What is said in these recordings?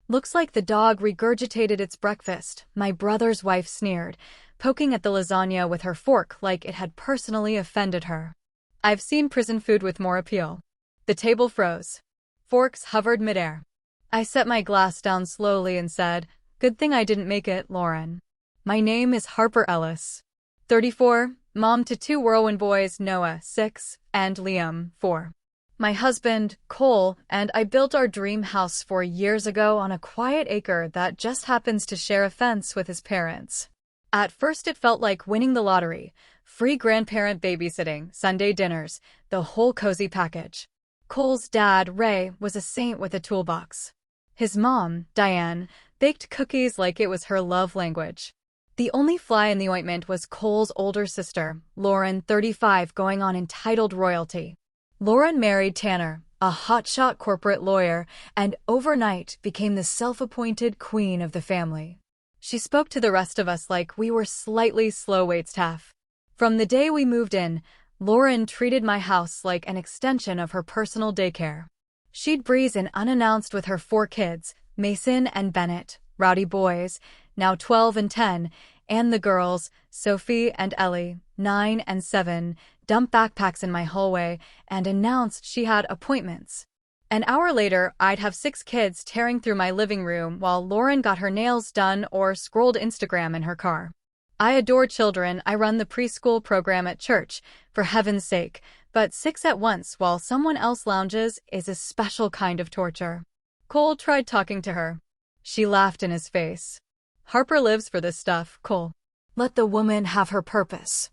Looks like the dog regurgitated its breakfast, my brother's wife sneered, poking at the lasagna with her fork like it had personally offended her. I've seen prison food with more appeal. The table froze. Forks hovered midair. I set my glass down slowly and said, "Good thing I didn't make it, Lauren. My name is Harper Ellis. 34, mom to two whirlwind boys, Noah, 6, and Liam, 4. My husband, Cole, and I built our dream house 4 years ago on a quiet acre that just happens to share a fence with his parents. At first it felt like winning the lottery. Free grandparent babysitting, Sunday dinners, the whole cozy package. Cole's dad, Ray, was a saint with a toolbox. His mom, Diane, baked cookies like it was her love language. The only fly in the ointment was Cole's older sister, Lauren, 35, going on entitled royalty. Lauren married Tanner, a hotshot corporate lawyer, and overnight became the self-appointed queen of the family. She spoke to the rest of us like we were slightly slow wait staff. From the day we moved in, Lauren treated my house like an extension of her personal daycare. She'd breeze in unannounced with her 4 kids, Mason and Bennett, rowdy boys, now 12 and 10, and the girls, Sophie and Ellie, 9 and 7, dump backpacks in my hallway and announced she had appointments. An hour later, I'd have 6 kids tearing through my living room while Lauren got her nails done or scrolled Instagram in her car. I adore children. I run the preschool program at church, for heaven's sake, but 6 at once while someone else lounges is a special kind of torture. Cole tried talking to her. She laughed in his face. Harper lives for this stuff, Cole. Let the woman have her purpose.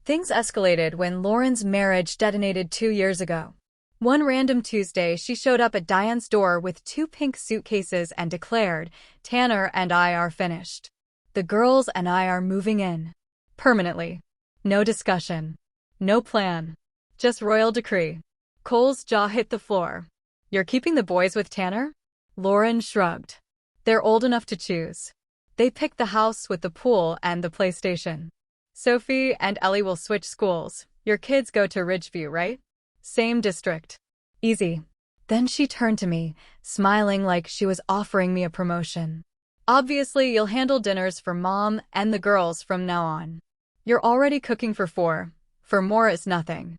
Things escalated when Lauren's marriage detonated 2 years ago. One random Tuesday, she showed up at Diane's door with 2 pink suitcases and declared, "Tanner and I are finished. The girls and I are moving in. Permanently. No discussion. No plan. Just royal decree." Cole's jaw hit the floor. "You're keeping the boys with Tanner?" Lauren shrugged. "They're old enough to choose. They picked the house with the pool and the PlayStation. Sophie and Ellie will switch schools. Your kids go to Ridgeview, right? Same district. Easy." Then she turned to me, smiling like she was offering me a promotion. "Obviously, you'll handle dinners for Mom and the girls from now on. You're already cooking for 4. For more is nothing.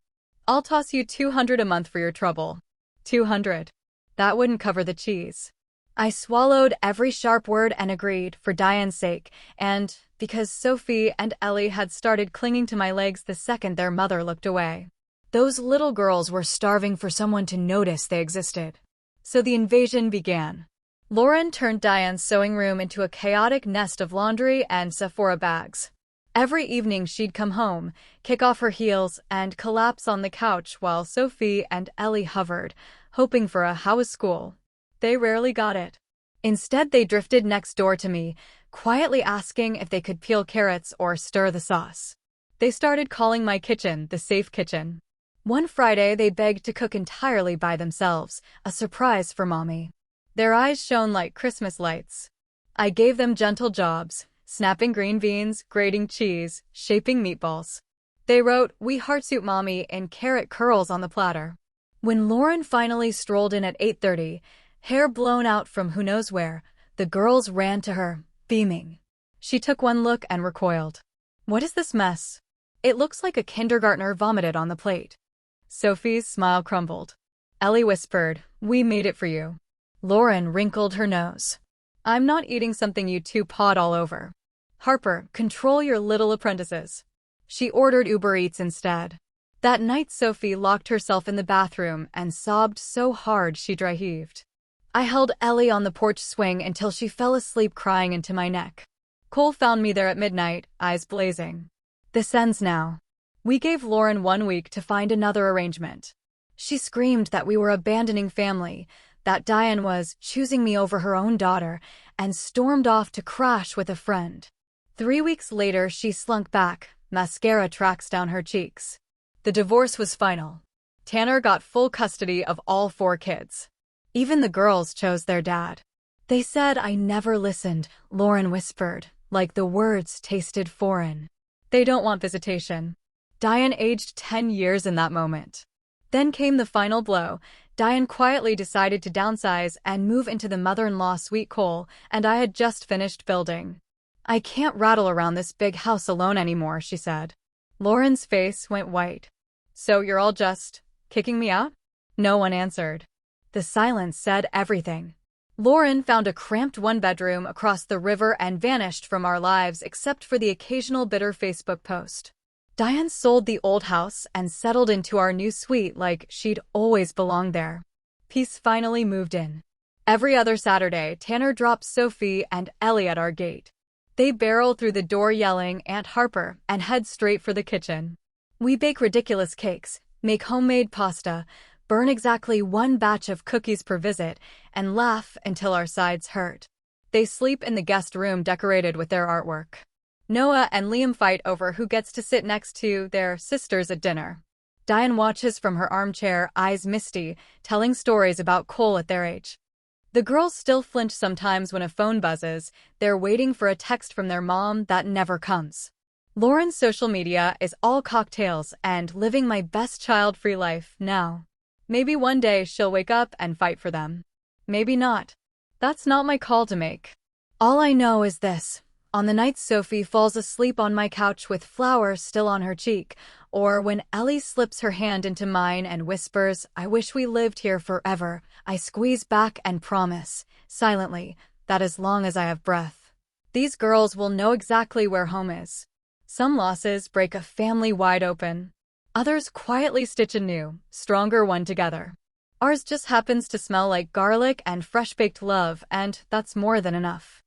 I'll toss you $200 a month for your trouble." $200. That wouldn't cover the cheese. I swallowed every sharp word and agreed, for Diane's sake, and because Sophie and Ellie had started clinging to my legs the second their mother looked away. Those little girls were starving for someone to notice they existed. So the invasion began. Lauren turned Diane's sewing room into a chaotic nest of laundry and Sephora bags. Every evening she'd come home, kick off her heels, and collapse on the couch while Sophie and Ellie hovered, hoping for a "how was school?" They rarely got it. Instead, they drifted next door to me, quietly asking if they could peel carrots or stir the sauce. They started calling my kitchen the safe kitchen. One Friday, they begged to cook entirely by themselves, a surprise for Mommy. Their eyes shone like Christmas lights. I gave them gentle jobs, snapping green beans, grating cheese, shaping meatballs. They wrote, "We heartsuit Mommy," in carrot curls on the platter. When Lauren finally strolled in at 8:30, hair blown out from who knows where, the girls ran to her, beaming. She took one look and recoiled. "What is this mess? It looks like a kindergartner vomited on the plate." Sophie's smile crumbled. Ellie whispered, "We made it for you." Lauren wrinkled her nose. "I'm not eating something you 2 pawed all over." "Harper, control your little apprentices." She ordered Uber Eats instead. That night, Sophie locked herself in the bathroom and sobbed so hard she dry heaved. I held Ellie on the porch swing until she fell asleep crying into my neck. Cole found me there at midnight, eyes blazing. "This ends now." We gave Lauren 1 week to find another arrangement. She screamed that we were abandoning family, that Diane was choosing me over her own daughter, and stormed off to crash with a friend. 3 weeks later, she slunk back, mascara tracks down her cheeks. The divorce was final. Tanner got full custody of all 4 kids. Even the girls chose their dad. "They said I never listened," Lauren whispered, like the words tasted foreign. "They don't want visitation." Diane aged 10 years in that moment. Then came the final blow. Diane quietly decided to downsize and move into the mother-in-law suite Cole and I had just finished building. I can't rattle around this big house alone anymore, she said. Lauren's face went white. So you're all just kicking me out? No one answered. The silence said everything. Lauren found a cramped one-bedroom across the river and vanished from our lives except for the occasional bitter Facebook post. Diane sold the old house and settled into our new suite like she'd always belonged there. Peace finally moved in. Every other Saturday, Tanner drops Sophie and Ellie at our gate. They barrel through the door yelling Aunt Harper and head straight for the kitchen. We bake ridiculous cakes, make homemade pasta, burn exactly one batch of cookies per visit, and laugh until our sides hurt. They sleep in the guest room decorated with their artwork. Noah and Liam fight over who gets to sit next to their sisters at dinner. Diane watches from her armchair, eyes misty, telling stories about Cole at their age. The girls still flinch sometimes when a phone buzzes. They're waiting for a text from their mom that never comes. Lauren's social media is all cocktails and living my best child-free life now. Maybe one day she'll wake up and fight for them. Maybe not. That's not my call to make. All I know is this. On the night Sophie falls asleep on my couch with flowers still on her cheek, or when Ellie slips her hand into mine and whispers, "I wish we lived here forever," I squeeze back and promise, silently, that as long as I have breath, these girls will know exactly where home is. Some losses break a family wide open. Others quietly stitch a new, stronger one together. Ours just happens to smell like garlic and fresh-baked love, and that's more than enough.